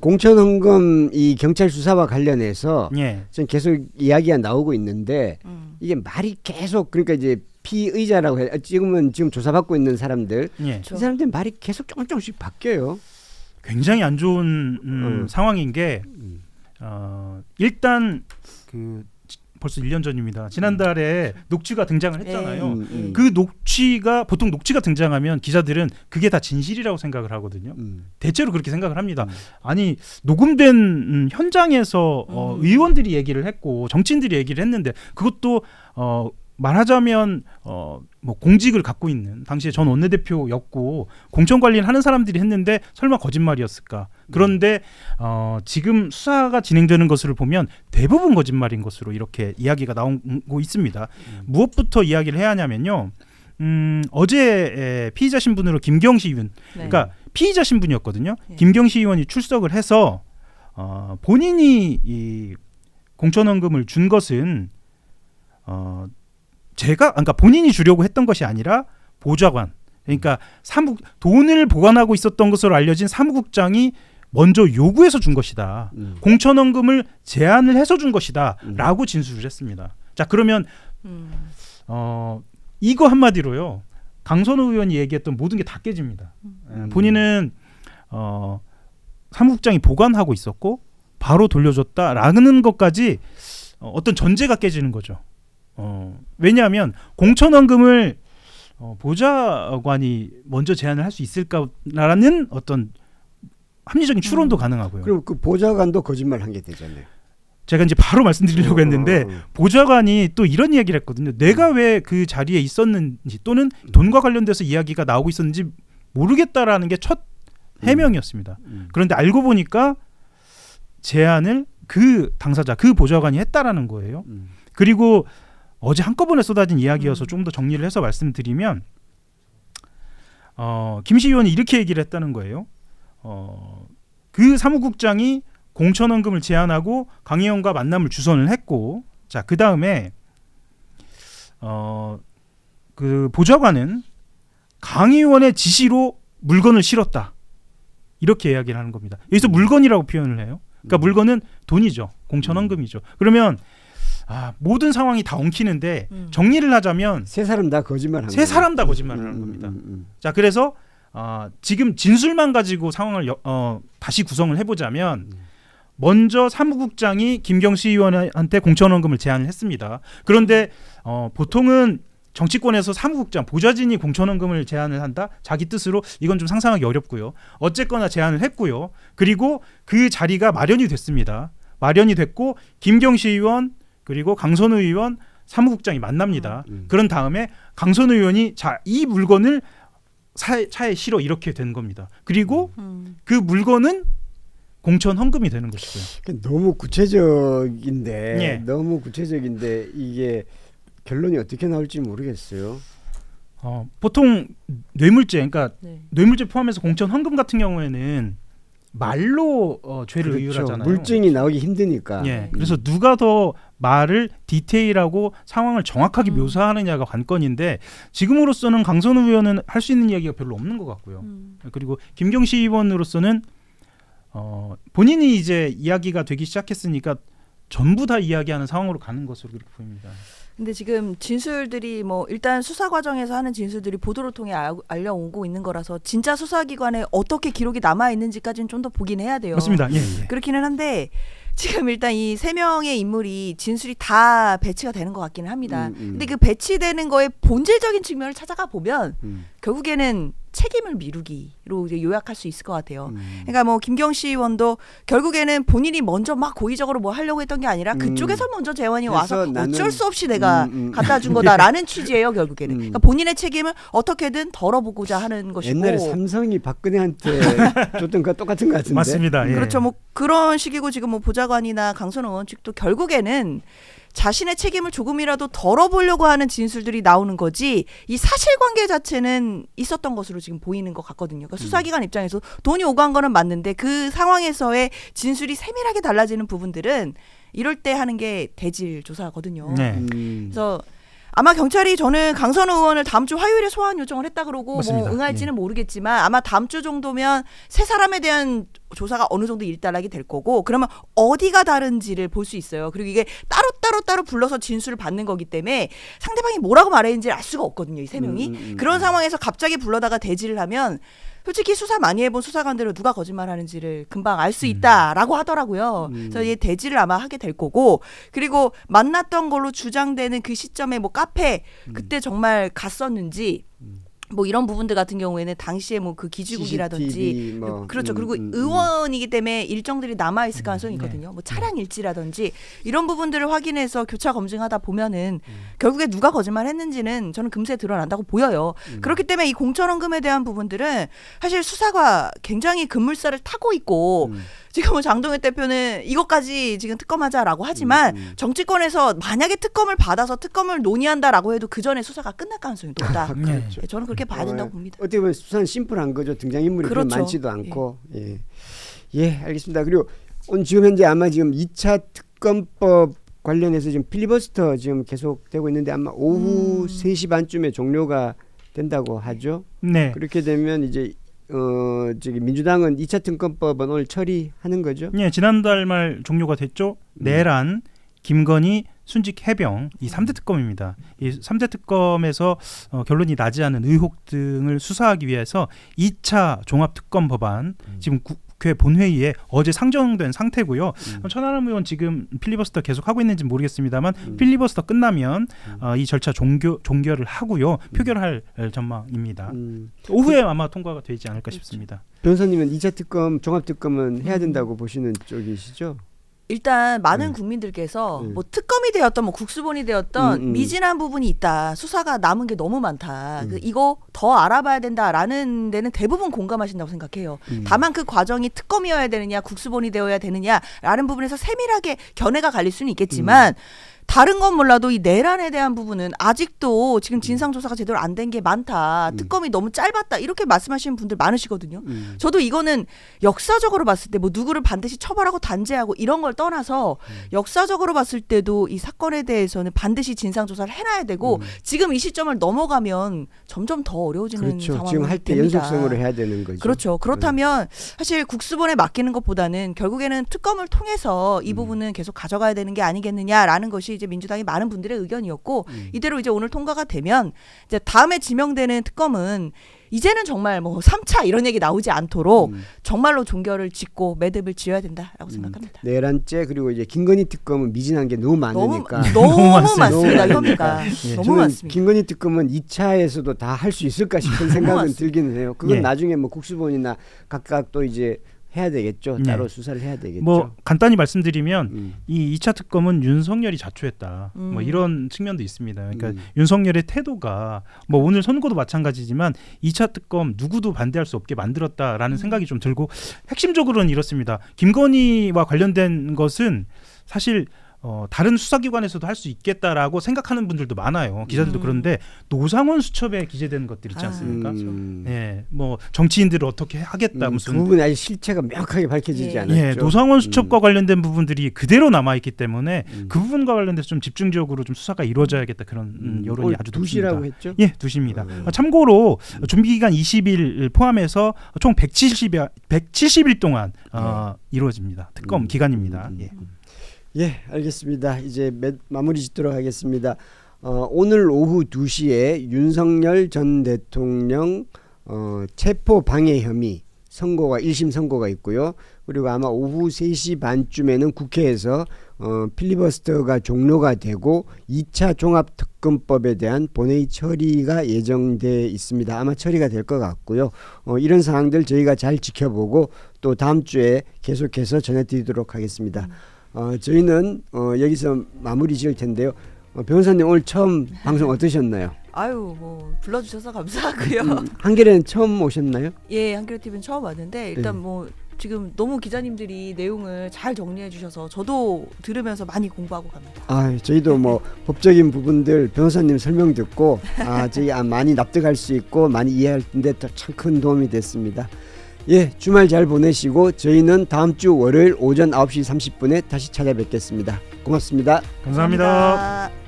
공천헌금 이 경찰 수사와 관련해서 예. 지금 계속 이야기가 나오고 있는데 이게 말이 계속 그러니까 이제 피의자라고 해 지금 조사받고 있는 사람들 예. 이 사람들 말이 계속 조금씩 바뀌어요. 굉장히 안 좋은 상황인 게 일단 그 벌써 1년 전입니다. 지난달에 녹취가 등장을 했잖아요. 그 녹취가 보통 녹취가 등장하면 기자들은 그게 다 진실이라고 생각을 하거든요. 대체로 그렇게 생각을 합니다. 아니 녹음된 현장에서 의원들이 얘기를 했고 정치인들이 얘기를 했는데 그것도 말하자면 뭐 공직을 갖고 있는 당시에 전 원내대표였고 공천 관리를 하는 사람들이 했는데 설마 거짓말이었을까? 그런데 지금 수사가 진행되는 것을 보면 대부분 거짓말인 것으로 이렇게 이야기가 나오고 있습니다. 무엇부터 이야기를 해야 하냐면요. 어제 피의자 신분으로 김경시 의원, 그러니까 피의자 신분이었거든요. 김경시 의원이 출석을 해서 본인이 이 공천헌금을 준 것은 그러니까 본인이 주려고 했던 것이 아니라 보좌관, 그러니까 돈을 보관하고 있었던 것으로 알려진 사무국장이 먼저 요구해서 준 것이다. 공천헌금을 제안을 해서 준 것이다라고 진술을 했습니다. 자 그러면 이거 한마디로요. 강선우 의원이 얘기했던 모든 게 다 깨집니다. 본인은 사무국장이 보관하고 있었고 바로 돌려줬다라는 것까지 어떤 전제가 깨지는 거죠. 왜냐하면 공천헌금을 보좌관이 먼저 제안을 할 수 있을까라는 어떤 합리적인 추론도 가능하고요. 그럼 그 보좌관도 거짓말한 게 되잖아요. 제가 이제 바로 말씀드리려고 했는데 보좌관이 또 이런 이야기를 했거든요. 내가 왜 그 자리에 있었는지 또는 돈과 관련돼서 이야기가 나오고 있었는지 모르겠다라는 게 첫 해명이었습니다. 그런데 알고 보니까 제안을 그 당사자, 그 보좌관이 했다라는 거예요. 그리고 어제 한꺼번에 쏟아진 이야기여서 좀 더 정리를 해서 말씀드리면 김시 의원이 이렇게 얘기를 했다는 거예요. 그 사무국장이 공천헌금을 제안하고 강 의원과 만남을 주선을 했고, 자 그 다음에 그 보좌관은 강 의원의 지시로 물건을 실었다 이렇게 이야기를 하는 겁니다. 여기서 물건이라고 표현을 해요. 그러니까 물건은 돈이죠, 공천헌금이죠. 그러면 모든 상황이 다 엉키는데 정리를 하자면 세 사람 다 거짓말한 세 사람 다 거짓말을 하는 겁니다. 자 그래서 지금 진술만 가지고 상황을 다시 구성을 해보자면 먼저 사무국장이 김경시 의원한테 공천헌금을 제안을 했습니다. 그런데 보통은 정치권에서 사무국장, 보좌진이 공천헌금을 제안을 한다? 자기 뜻으로 이건 좀 상상하기 어렵고요. 어쨌거나 제안을 했고요. 그리고 그 자리가 마련이 됐습니다. 마련이 됐고 김경시 의원 그리고 강선우 의원 사무국장이 만납니다. 그런 다음에 강선우 의원이 자, 이 물건을 차에 실어 이렇게 된 겁니다. 그리고 그 물건은 공천헌금이 되는 것이고요. 너무 구체적인데 예. 너무 구체적인데 이게 결론이 어떻게 나올지 모르겠어요. 보통 뇌물죄, 그러니까 뇌물죄 포함해서 공천헌금 같은 경우에는 말로 죄를 그렇죠. 의율하잖아요. 물증이 나오기 힘드니까. 예. 그래서 누가 더 말을 디테일하고 상황을 정확하게 묘사하느냐가 관건인데 지금으로서는 강선우 의원은 할 수 있는 이야기가 별로 없는 것 같고요. 그리고 김경시 의원으로서는 본인이 이제 이야기가 되기 시작했으니까 전부 다 이야기하는 상황으로 가는 것으로 그렇게 보입니다. 근데 지금 진술들이 뭐 일단 수사 과정에서 하는 진술들이 보도를 통해 알려오고 있는 거라서 진짜 수사기관에 어떻게 기록이 남아 있는지까지는 좀 더 보긴 해야 돼요. 맞습니다. 예. 그렇기는 한데 지금 일단 이 세 명의 인물이 진술이 다 배치가 되는 것 같기는 합니다. 근데 그 배치되는 거의 본질적인 측면을 찾아가 보면 결국에는 책임을 미루기로 이제 요약할 수 있을 것 같아요. 그러니까 뭐 김경시 의원도 결국에는 본인이 먼저 막 고의적으로 뭐 하려고 했던 게 아니라 그쪽에서 먼저 재원이 와서 어쩔 수 없이 내가 갖다 준 거다라는 취지예요. 결국에는. 그러니까 본인의 책임을 어떻게든 덜어보고자 하는 것이고. 옛날에 삼성이 박근혜한테 줬던 거 똑같은 것 같은데. 맞습니다. 예. 그렇죠. 뭐 그런 식이고 지금 뭐 보좌관이나 강선우 의원 측도 결국에는 자신의 책임을 조금이라도 덜어보려고 하는 진술들이 나오는 거지 이 사실관계 자체는 있었던 것으로 지금 보이는 것 같거든요. 그러니까 수사기관 입장에서 돈이 오간 거는 맞는데 그 상황에서의 진술이 세밀하게 달라지는 부분들은 이럴 때 하는 게 대질 조사거든요. 네. 그래서 아마 경찰이 저는 강선우 의원을 다음 주 화요일에 소환 요청을 했다 그러고 맞습니다. 뭐 응할지는 모르겠지만 아마 다음 주 정도면 세 사람에 대한 조사가 어느 정도 일단락이 될 거고 그러면 어디가 다른지를 볼 수 있어요. 그리고 이게 따로 불러서 진술을 받는 거기 때문에 상대방이 뭐라고 말했는지를 알 수가 없거든요. 이 세 명이. 그런 상황에서 갑자기 불러다가 대지를 하면 솔직히 수사 많이 해본 수사관들은 누가 거짓말하는지를 금방 알 수 있다라고 하더라고요. 그래서 이 대지를 아마 하게 될 거고 그리고 만났던 걸로 주장되는 그 시점에 뭐 카페 그때 정말 갔었는지 뭐 이런 부분들 같은 경우에는 당시에 뭐 그 기지국이라든지 CCTV 뭐, 그렇죠. 그리고 의원이기 때문에 일정들이 남아 있을 가능성이 있거든요. 뭐 차량 일지라든지 이런 부분들을 확인해서 교차 검증하다 보면은 결국에 누가 거짓말했는지는 저는 금세 드러난다고 보여요. 그렇기 때문에 이 공천원금에 대한 부분들은 사실 수사가 굉장히 급물살을 타고 있고 지금 뭐 장동혁 대표는 이것까지 지금 특검하자라고 하지만 정치권에서 만약에 특검을 받아서 특검을 논의한다라고 해도 그 전에 수사가 끝날 가능성이 높다. 그렇죠. 네, 저는 그렇게 봐야 된다고 봅니다. 어떻게 보면 수사는 심플한 거죠. 등장인물이 그렇죠. 그렇죠. 많지도 않고. 예, 알겠습니다. 그리고 오늘 지금 현재 아마 지금 2차 특검법 관련해서 지금 필리버스터 지금 계속되고 있는데 아마 오후 3시 반쯤에 종료가 된다고 하죠. 네. 그렇게 되면 이제 저기 민주당은 2차 특검법은 오늘 처리하는 거죠. 예, 지난달 말 종료가 됐죠. 내란, 김건희, 순직 해병 이 3대 특검입니다. 이 3대 특검에서 결론이 나지 않은 의혹 등을 수사하기 위해서 2차 종합 특검 법안 지금 국회 본회의에 어제 상정된 상태고요. 천하람 의원 지금 필리버스터 계속 하고 있는지 모르겠습니다만 필리버스터 끝나면 이 절차 종결을 하고요. 표결할 전망입니다. 오후에 아마 통과가 되지 않을까 싶습니다. 변호사님은 2차 특검, 종합 특검은 해야 된다고 보시는 쪽이시죠? 일단 많은 국민들께서 뭐 특검이 되었던 뭐 국수본이 되었던 미진한 부분이 있다. 수사가 남은 게 너무 많다. 이거 더 알아봐야 된다라는 데는 대부분 공감하신다고 생각해요. 다만 그 과정이 특검이어야 되느냐 국수본이 되어야 되느냐라는 부분에서 세밀하게 견해가 갈릴 수는 있겠지만 다른 건 몰라도 이 내란에 대한 부분은 아직도 지금 진상조사가 제대로 안 된 게 많다. 특검이 너무 짧았다. 이렇게 말씀하시는 분들 많으시거든요. 저도 이거는 역사적으로 봤을 때 뭐 누구를 반드시 처벌하고 단죄하고 이런 걸 떠나서 역사적으로 봤을 때도 이 사건에 대해서는 반드시 진상조사를 해놔야 되고 지금 이 시점을 넘어가면 점점 더 어려워지는 그렇죠. 상황이 지금 할 때 됩니다. 연속성으로 해야 되는 거죠. 그렇죠. 그렇다면 사실 국수본에 맡기는 것보다는 결국에는 특검을 통해서 이 부분은 계속 가져가야 되는 게 아니겠느냐라는 것이 이제 민주당의 많은 분들의 의견이었고 이대로 이제 오늘 통과가 되면 이제 다음에 지명되는 특검은 이제는 정말 뭐 3차 이런 얘기 나오지 않도록 정말로 종결을 짓고 매듭을 지어야 된다라고 생각합니다. 내란죄 그리고 이제 김건희 특검은 미진한 게 너무 많으니까 너무 많습니다. 너무 혐의가 예. 너무 저는 많습니다. 김건희 특검은 2차에서도 다 할 수 있을까 싶은 생각은 많습니다. 들기는 해요. 그건 예. 나중에 뭐 국수본이나 각각 또 이제 해야 되겠죠. 네. 따로 수사를 해야 되겠죠. 뭐 간단히 말씀드리면 이 2차 특검은 윤석열이 자초했다. 뭐 이런 측면도 있습니다. 그러니까 윤석열의 태도가 뭐 오늘 선거도 마찬가지지만 2차 특검 누구도 반대할 수 없게 만들었다라는 생각이 좀 들고 핵심적으로는 이렇습니다. 김건희와 관련된 것은 사실 다른 수사기관에서도 할 수 있겠다라고 생각하는 분들도 많아요. 기자들도 그런데 노상원 수첩에 기재된 것들 있지 않습니까? 예, 뭐 정치인들을 어떻게 하겠다 그 무슨 부분이 아직 실체가 명확하게 밝혀지지 예. 않았죠. 예, 노상원 수첩과 관련된 부분들이 그대로 남아 있기 때문에 그 부분과 관련돼서 좀 집중적으로 좀 수사가 이루어져야겠다 그런 여론이 오늘 아주 2시라고 높습니다. 했죠? 예, 2시입니다. 참고로 준비 기간 20일 포함해서 총 170일 동안 이루어집니다. 특검 기간입니다. 예. 예, 알겠습니다. 이제 마무리 짓도록 하겠습니다. 오늘 오후 2시에 윤석열 전 대통령 체포 방해 혐의 선고가 1심 선고가 있고요. 그리고 아마 오후 3시 반쯤에는 국회에서 필리버스터가 종료가 되고 2차 종합특검법에 대한 본회의 처리가 예정돼 있습니다. 아마 처리가 될 것 같고요. 이런 사항들 저희가 잘 지켜보고 또 다음 주에 계속해서 전해드리도록 하겠습니다. 저희는 여기서 마무리 지을 텐데요. 변호사님 오늘 처음 방송 어떠셨나요? 아유 뭐 불러주셔서 감사하고요. 한겨레는 처음 오셨나요? 예, 한겨레 TV는 처음 왔는데 일단 뭐 지금 너무 기자님들이 내용을 잘 정리해 주셔서 저도 들으면서 많이 공부하고 갑니다. 저희도 뭐 법적인 부분들 변호사님 설명 듣고 저희 많이 납득할 수 있고 많이 이해할 텐데 참 큰 도움이 됐습니다. 예, 주말 잘 보내시고 저희는 다음 주 월요일 오전 9시 30분에 다시 찾아뵙겠습니다. 고맙습니다. 감사합니다.